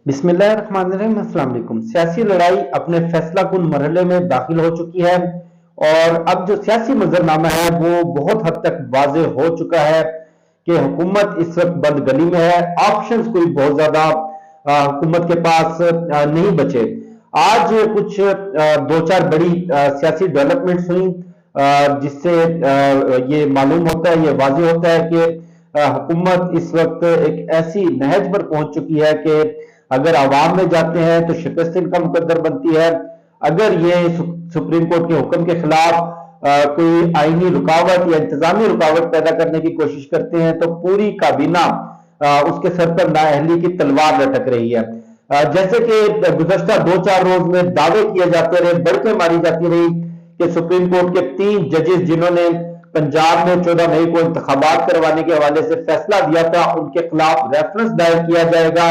बिस्मिल्लाहिर्रहमानिर्रहीम, अस्सलाम वालेकुम। सियासी लड़ाई अपने फैसला कुन मरहले में दाखिल हो चुकी है और अब जो सियासी मंजरनामा है वो बहुत हद तक वाज़ेह हो चुका है कि हुकूमत इस वक्त बंद गली में है। ऑप्शंस कोई बहुत ज्यादा हुकूमत के पास नहीं बचे। आज कुछ दो चार बड़ी सियासी डेवलपमेंट्स हुई जिससे ये मालूम होता है, ये वाज़ेह होता है कि हुकूमत इस वक्त एक ऐसी नहज पर पहुंच चुकी है कि अगर आवाम में जाते हैं तो शिकस्त इनका मुकद्दर बनती है। अगर ये सुप्रीम कोर्ट के हुक्म के खिलाफ कोई आईनी रुकावट या इंतजामी रुकावट पैदा करने की कोशिश करते हैं तो पूरी काबीना उसके सर पर नाअहली की तलवार लटक रही है। जैसे कि गुज़श्ता दो चार रोज में दावे किए जाते रहे, बढ़के मारी जाती रही कि सुप्रीम कोर्ट के 3 जजेस जिन्होंने पंजाब में 14 मई को इंतखाबात करवाने के हवाले से फैसला दिया था, उनके खिलाफ रेफरेंस दायर किया जाएगा,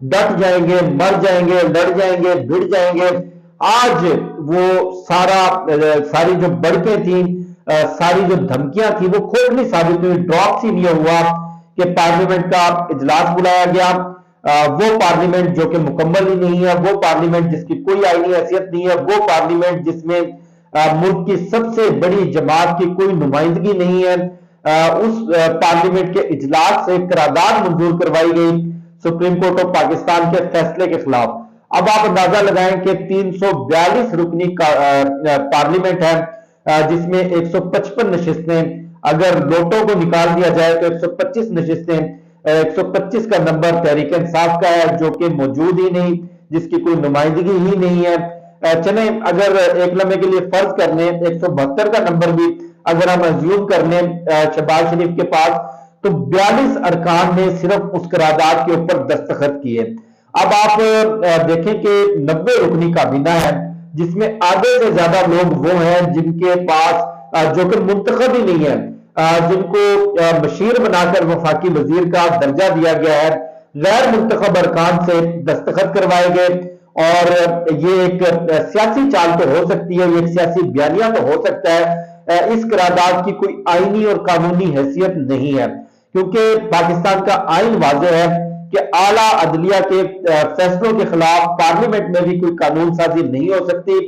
डट जाएंगे, मर जाएंगे, लड़ जाएंगे, भिड़ जाएंगे। आज वो सारी जो बढ़के थी, सारी जो धमकियां थी वो खोखली साबित हुई। ड्रॉप ही नहीं हुआ कि पार्लियामेंट का इजलास बुलाया गया। वो पार्लियामेंट जो कि मुकम्मल ही नहीं है, वो पार्लियामेंट जिसकी कोई आईनी हैसियत नहीं है, वो पार्लियामेंट जिसमें मुल्क की सबसे बड़ी जमात की कोई नुमाइंदगी नहीं है, उस पार्लियामेंट के इजलास से करारदाद मंजूर करवाई गई सुप्रीम कोर्ट ऑफ पाकिस्तान के फैसले के खिलाफ। अब आप अंदाजा लगाएं कि 342 रुकनी का पार्लियामेंट है जिसमें 155 नशिस्तें, अगर नोटों को निकाल दिया जाए तो 125 नशिस्तें। 125 का नंबर तहरीक इंसाफ का है जो कि मौजूद ही नहीं, जिसकी कोई नुमाइंदगी ही नहीं है। चले अगर एक लम्हे के लिए फर्ज कर लें 172 का नंबर भी अगर हम अज्यूम कर लें शहबाज शरीफ के पास, तो 42 अरकान ने सिर्फ उस करारदाद के ऊपर दस्तखत किए। अब आप देखें कि 90 रुकनी काबीना है जिसमें आधे से ज्यादा लोग वो हैं जिनके पास जो कि मुंतखब ही नहीं है, जिनको मशीर बनाकर वफाकी वजीर का दर्जा दिया गया है। गैर मुंतखब अरकान से दस्तखत करवाए गए और ये एक सियासी चाल तो हो सकती है, ये एक सियासी बयानिया तो हो सकता है, इस करारदाद की कोई आईनी और कानूनी हैसियत नहीं है क्योंकि पाकिस्तान का आइन वाज़ेह है कि आला अदलिया के फैसलों के खिलाफ पार्लियामेंट में भी कोई कानून साजी नहीं हो सकती।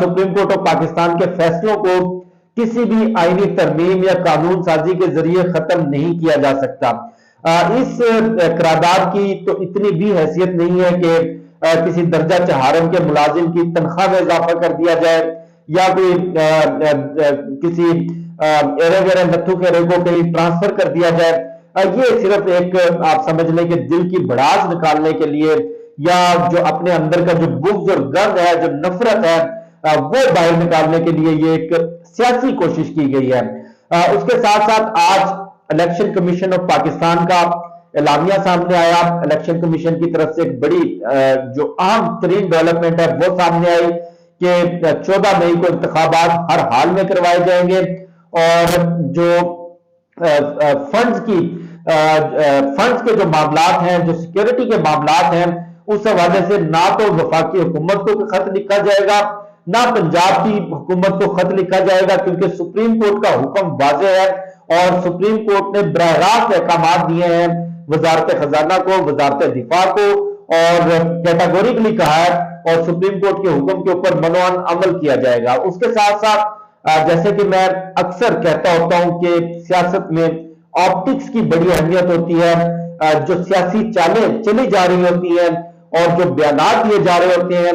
सुप्रीम कोर्ट ऑफ पाकिस्तान के फैसलों को किसी भी आईनी तरमीम या कानून साजी के जरिए खत्म नहीं किया जा सकता। इस करारदाद की तो इतनी भी हैसियत नहीं है कि किसी दर्जा चहारम के मुलाजिम की तनख्वाह में इजाफा कर दिया जाए या कोई किसी एरे वेरे नथु खेरे को कहीं ट्रांसफर कर दिया जाए। ये सिर्फ एक आप समझ लें कि दिल की भड़ास निकालने के लिए या जो अपने अंदर का जो बुग़्ज़ और गर्द है, जो नफरत है, वो बाहर निकालने के लिए ये एक सियासी कोशिश की गई है। उसके साथ साथ आज इलेक्शन कमीशन ऑफ पाकिस्तान का एलामिया सामने आया। इलेक्शन कमीशन की तरफ से एक बड़ी जो अहम तरीन डेवलपमेंट है वो सामने आई कि 14 मई को इंतखाबात हर हाल में करवाए जाएंगे और जो फंड्स के जो मामलात हैं, जो सिक्योरिटी के मामलात हैं, उस हवाले से ना तो वफाकी हुकूमत को खत लिखा जाएगा ना पंजाब की हुकूमत को खत लिखा जाएगा क्योंकि सुप्रीम कोर्ट का हुक्म वाज़ेह है और सुप्रीम कोर्ट ने बराह रास्त अहकाम दिए हैं वजारत खजाना को, वजारत दिफा को और कैटेगोरिकली कहा है और सुप्रीम कोर्ट के हुक्म के ऊपर मनोअन अमल किया जाएगा। उसके साथ साथ जैसे कि मैं अक्सर कहता होता हूं कि सियासत में ऑप्टिक्स की बड़ी अहमियत होती है। जो सियासी चालें चली जा रही होती हैं और जो बयानात दिए जा रहे होते हैं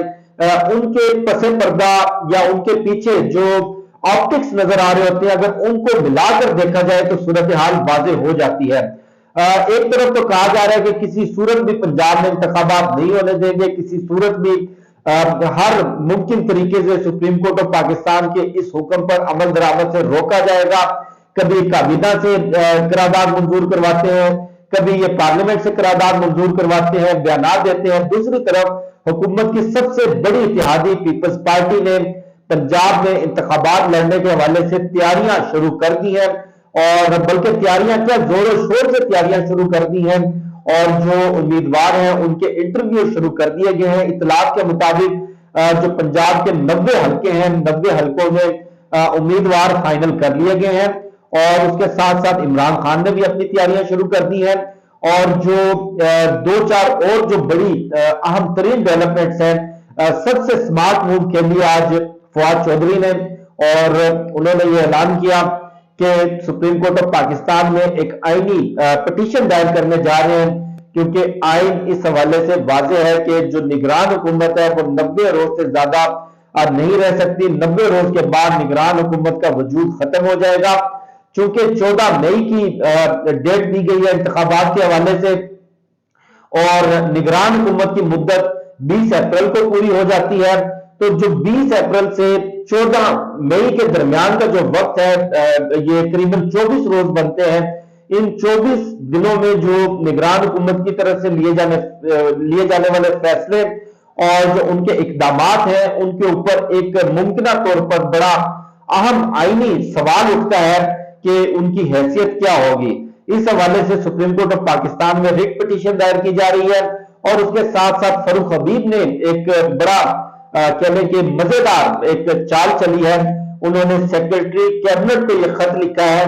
उनके पसे पर्दा या उनके पीछे जो ऑप्टिक्स नजर आ रहे होते हैं, अगर उनको मिलाकर देखा जाए तो सूरत हाल वाज़ेह हो जाती है। एक तरफ तो कहा जा रहा है कि किसी सूरत भी पंजाब में इंतखाबात नहीं होने देंगे, किसी सूरत भी हर मुमकिन तरीके से सुप्रीम कोर्ट ऑफ पाकिस्तान के इस हुक्म पर अमल दरामद से रोका जाएगा। कभी काबीना से करारदाद मंजूर करवाते हैं, कभी ये पार्लियामेंट से करारदाद मंजूर करवाते हैं, बयान देते हैं। दूसरी तरफ हुकूमत की सबसे बड़ी इत्तेहादी पीपल्स पार्टी ने पंजाब में इंतखाबात लड़ने के हवाले से तैयारियां शुरू कर दी हैं और बल्कि तैयारियां क्या जोरों शोर से तैयारियां शुरू कर दी हैं और जो उम्मीदवार हैं उनके इंटरव्यू शुरू कर दिए गए हैं। इतलात के मुताबिक जो पंजाब के 90 हल्के हैं, 90 हल्कों में उम्मीदवार फाइनल कर लिए गए हैं और उसके साथ साथ इमरान खान ने भी अपनी तैयारियां शुरू कर दी हैं और जो दो चार और जो बड़ी अहम तरीन डेवलपमेंट्स हैं, सबसे स्मार्ट मूव के लिए आज फवाद चौधरी ने, और उन्होंने ये ऐलान किया कि सुप्रीम कोर्ट ऑफ पाकिस्तान में एक आईनी पिटीशन दायर करने जा रहे हैं, क्योंकि आइन इस हवाले से वाज़ेह है कि जो निगरान हुकूमत है वो 90 रोज से ज्यादा नहीं रह सकती। 90 रोज के बाद निगरान हुकूमत का वजूद खत्म हो जाएगा। चूंकि 14 मई की डेट दी गई है इंतखाबात के हवाले से, और निगरान हुकूमत की मुद्दत 20 अप्रैल को पूरी हो जाती है, तो जो 20 अप्रैल से 14 मई के दरमियान का जो वक्त है, ये करीबन 24 रोज बनते हैं। इन 24 दिनों में जो निगरान हुकूमत की तरफ से लिए जाने वाले फैसले और जो उनके इकदामात हैं, उनके ऊपर एक मुमकिना तौर पर बड़ा अहम आईनी सवाल उठता है कि उनकी हैसियत क्या होगी। इस हवाले से सुप्रीम कोर्ट ऑफ पाकिस्तान में रिट पिटीशन दायर की जा रही है, और उसके साथ साथ फरूख हबीब ने एक बड़ा कहने के मजेदार एक चाल चली है। उन्होंने सेक्रेटरी कैबिनेट को यह खत लिखा है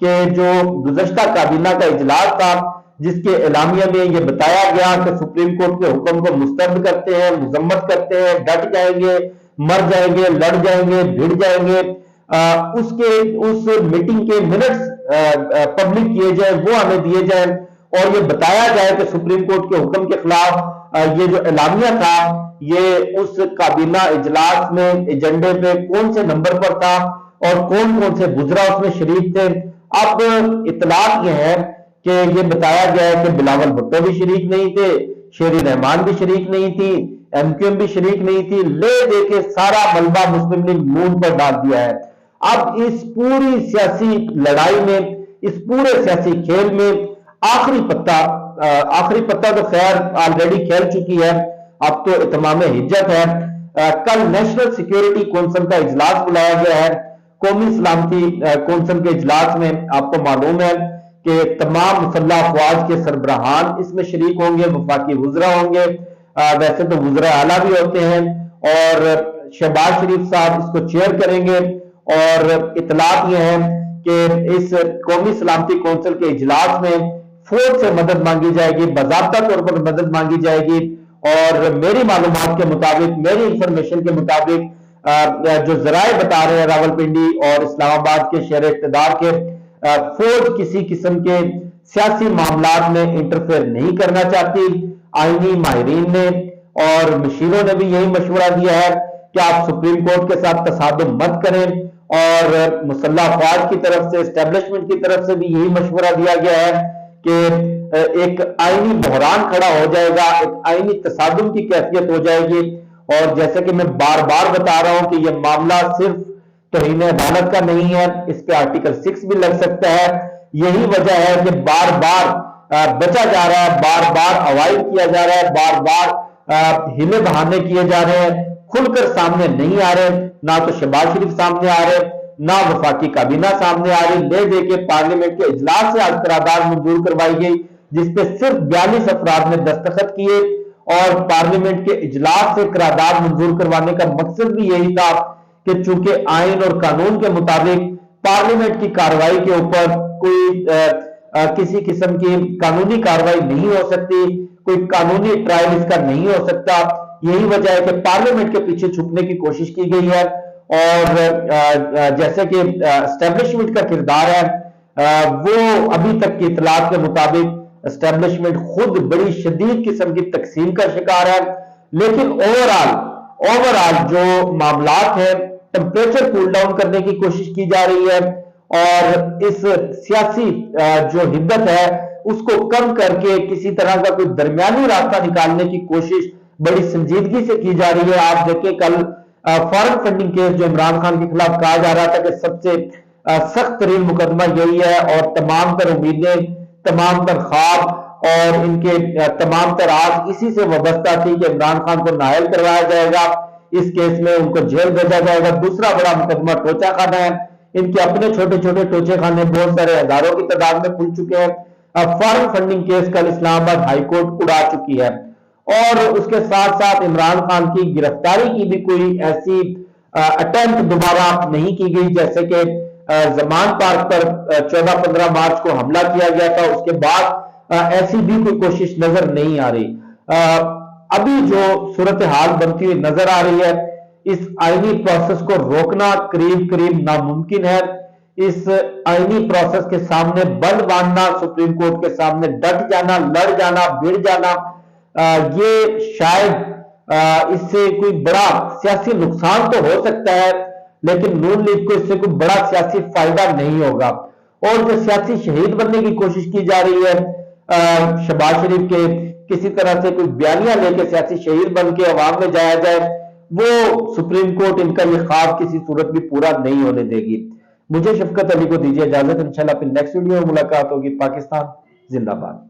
कि जो गुज़श्ता काबीना का इजलास था, जिसके एलामिया में यह बताया गया कि सुप्रीम कोर्ट के हुक्म को मुस्तरद करते हैं, मुजम्मत करते हैं, डट जाएंगे, मर जाएंगे, लड़ जाएंगे, भिड़ जाएंगे, उस मीटिंग के मिनट्स पब्लिक किए जाए, वो हमें दिए जाए, और ये बताया जाए कि सुप्रीम कोर्ट के हुक्म के खिलाफ ये जो एलामिया था, ये उस काबीना इजलास में एजेंडे पे कौन से नंबर पर था और कौन कौन से बुजरा उसमें शरीक थे। अब इतलात ये है कि ये बताया गया है कि बिलावल भुट्टो भी शरीक नहीं थे, शेरी रहमान भी शरीक नहीं थी, एमक्यूएम भी शरीक नहीं थी, ले दे के सारा मलबा मुस्लिम लीग नून पर डाल दिया है। अब इस पूरी सियासी लड़ाई में, इस पूरे सियासी खेल में आखिरी पत्ता तो खैर ऑलरेडी खेल चुकी है, अब तो इत्माम हिज्जत है। कल नेशनल सिक्योरिटी कौंसिल का इजलास बुलाया गया है। कौमी सलामती कौंसिल के इजलास में आपको मालूम है कि तमाम मुसल्लह अफवाज के सरबराहान इसमें शरीक होंगे, वफाकी वुज़रा होंगे, वैसे तो वुज़रा आला भी होते हैं, और शहबाज शरीफ साहब इसको चेयर करेंगे। और इतलात यह है कि इस कौमी सलामती कौंसिल के इजलास में फौज से मदद मांगी जाएगी, बाज़ाब्ता तौर पर मदद मांगी जाएगी, और मेरी मालूमात के मुताबिक, मेरी इंफॉर्मेशन के मुताबिक, जो जराए बता रहे हैं रावलपिंडी और इस्लामाबाद के शहर इक़्तिदार के, फौज किसी किस्म के सियासी मामलात में इंटरफेयर नहीं करना चाहती। आईनी माहिरीन ने और मशीरों ने भी यही मशवरा दिया है कि आप सुप्रीम कोर्ट के साथ तसादुम मत करें, और मुसल्लह अफवाज की तरफ से, एस्टेब्लिशमेंट की तरफ से भी यही मशवरा दिया गया है कि एक आईनी बहरान खड़ा हो जाएगा, एक आईनी तसादुम की कैफियत हो जाएगी। और जैसे कि मैं बार बार बता रहा हूं कि यह मामला सिर्फ तौहीन अदालत का नहीं है, इस पे आर्टिकल 6 भी लग सकता है। यही वजह है कि बार बार बचा जा रहा है, बार बार अवॉइड किया जा रहा है, बार बार हिले बहाने किए जा रहे हैं, खुलकर सामने नहीं आ रहे। ना तो शहबाज शरीफ सामने आ रहे, ना वफाकी काबीना सामने आ रही। ले दे के पार्लियामेंट के इजलास से आज करारदाद मंजूर करवाई गई, जिसपे सिर्फ 42 अफराद ने दस्तखत किए, और पार्लियामेंट के इजलास से करारदाद मंजूर करवाने का मकसद भी यही था कि चूंकि आइन और कानून के मुताबिक पार्लियामेंट की कार्रवाई के ऊपर कोई किसी किस्म की कानूनी कार्रवाई नहीं हो सकती, कोई कानूनी ट्रायल इसका नहीं हो सकता। यही वजह है कि पार्लियामेंट के पीछे छुपने की कोशिश की गई है, और जैसे कि एस्टेब्लिशमेंट का किरदार है, वो अभी तक की इतलात के मुताबिक एस्टेब्लिशमेंट खुद बड़ी शदीद किस्म की तकसीम का शिकार है। लेकिन ओवरऑल जो मामलात है, टेम्परेचर कूल डाउन करने की कोशिश की जा रही है, और इस सियासी जो हिद्दत है उसको कम करके किसी तरह का कोई दरमियानी रास्ता निकालने की कोशिश बड़ी संजीदगी से की जा रही है। आप देखिए कल फॉरेन फंडिंग केस जो इमरान खान के खिलाफ कहा जा रहा था कि सबसे सख्त तरीन मुकदमा यही है, और तमाम तर उम्मीदें, तमाम तर ख्वाब और इनके तमाम तर आस इसी से वाबस्ता थी कि इमरान खान को नायल करवाया जाएगा, इस केस में उनको जेल भेजा जाएगा। दूसरा बड़ा मुकदमा टोचा खाना है। इनके अपने छोटे छोटे टोचे खाने बहुत सारे हजारों की तादाद में खुल चुके हैं। फॉरेन फंडिंग केस कल इस्लामाबाद हाईकोर्ट उड़ा चुकी है, और उसके साथ साथ इमरान खान की गिरफ्तारी की भी कोई ऐसी अटेम्प्ट दोबारा नहीं की गई, जैसे कि जमान पार्क पर 14-15 मार्च को हमला किया गया था। उसके बाद ऐसी भी कोई कोशिश नजर नहीं आ रही। अभी जो सूरत हाल बनती हुई नजर आ रही है, इस आईनी प्रोसेस को रोकना करीब करीब नामुमकिन है। इस आईनी प्रोसेस के सामने बल बांधना, सुप्रीम कोर्ट के सामने डट जाना, लड़ जाना, भिड़ जाना, ये शायद इससे कोई बड़ा सियासी नुकसान तो हो सकता है, लेकिन नून लीग को इससे कोई बड़ा सियासी फायदा नहीं होगा। और जो सियासी शहीद बनने की कोशिश की जा रही है शहबाज शरीफ के, किसी तरह से कोई बयानिया लेके सियासी शहीद बन के अवाम में जाया जाए, वो सुप्रीम कोर्ट इनका ये ख्वाब किसी सूरत भी पूरा नहीं होने देगी। मुझे शफकत अली को दीजिए इजाजत, इंशाल्लाह फिर नेक्स्ट वीडियो में मुलाकात होगी। पाकिस्तान जिंदाबाद।